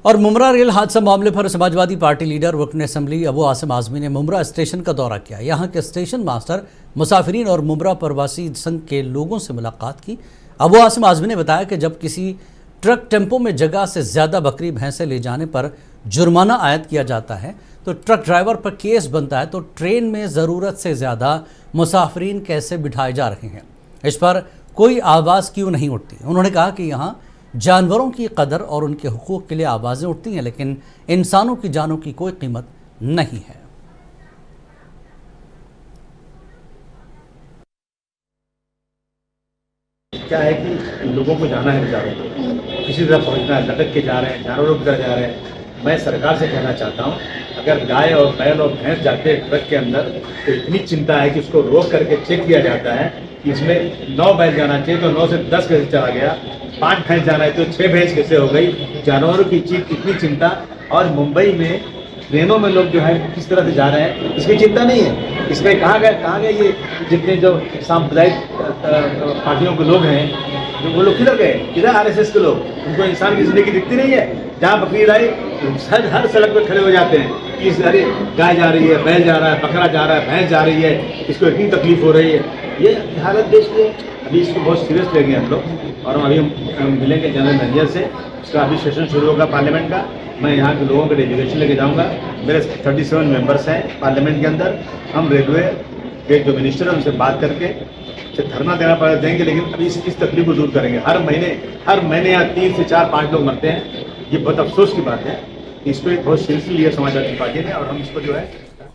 और मुमरा रेल हादसा मामले पर समाजवादी पार्टी लीडर रुकन असेंबली अबू आसिम आजमी ने मुमरा स्टेशन का दौरा किया। यहां के स्टेशन मास्टर, मुसाफिरीन और मुमरा प्रवासी संघ के लोगों से मुलाकात की। अबू आसिम आजमी ने बताया कि जब किसी ट्रक टेम्पो में जगह से ज़्यादा बकरी भैंसें ले जाने पर जुर्माना आयद किया जाता है तो ट्रक ड्राइवर पर केस बनता है, तो ट्रेन में ज़रूरत से ज़्यादा मुसाफिरीन कैसे बिठाए जा रहे हैं, इस पर कोई आवाज़ क्यों नहीं उठती। उन्होंने कहा कि यहाँ जानवरों की कदर और उनके हुकूक के लिए आवाज़ें उठती हैं, लेकिन इंसानों की जानों की कोई कीमत नहीं है। क्या है कि लोगों को जाना है, बेचारों को किसी तरह पहुंचना है, लटक के जा रहे हैं, जानवरों की तरह जा रहे हैं। मैं सरकार से कहना चाहता हूं, अगर गाय और बैल और भैंस जाते हैं ट्रक के अंदर तो इतनी चिंता है कि उसको रोक करके चेक किया जाता है कि इसमें 9 बैल जाना चाहिए तो 9 से 10 कैसे चला गया, 5 भैंस जाना है तो 6 भैंस कैसे हो गई। जानवरों की इतनी चिंता। और मुंबई में ट्रेनों में लोग जो है किस तरह से जा रहे हैं, इसकी चिंता नहीं है। इसमें कहाँ गए ये जितने जो सांप्रदायिक पार्टियों के लोग हैं, वो लोग किधर गए, किधर आरएसएस के लोग, उनको इंसान की जिंदगी दिखती नहीं है। जहाँ बकरी लाई हर सड़क पर खड़े हो जाते हैं कि इस अरे गाय जा रही है, बैल जा रहा है, बकरा जा रहा है, भैंस जा रही है, इसको इतनी तकलीफ हो रही है। ये हालत देश की है। अभी इसको बहुत सीरियस लेंगे हम लोग, और हम अभी मिलेंगे जनरल मैनेजर से। इसका अभी सेशन शुरू होगा पार्लियामेंट का। मैं यहाँ के लोगों को डेलीगेशन लेके जाऊँगा। मेरे 37 मेंबर्स हैं पार्लियामेंट के अंदर। हम रेलवे के जो मिनिस्टर हैं उनसे बात करके धरना देंगे, लेकिन अभी इस तकलीफ को दूर करेंगे। हर महीने यहाँ 3 से 4-5 लोग मरते हैं। ये बहुत अफसोस की बात है। इसको एक बहुत सीरियसली लिया समाजवादी पार्टी ने, और हम इसको जो है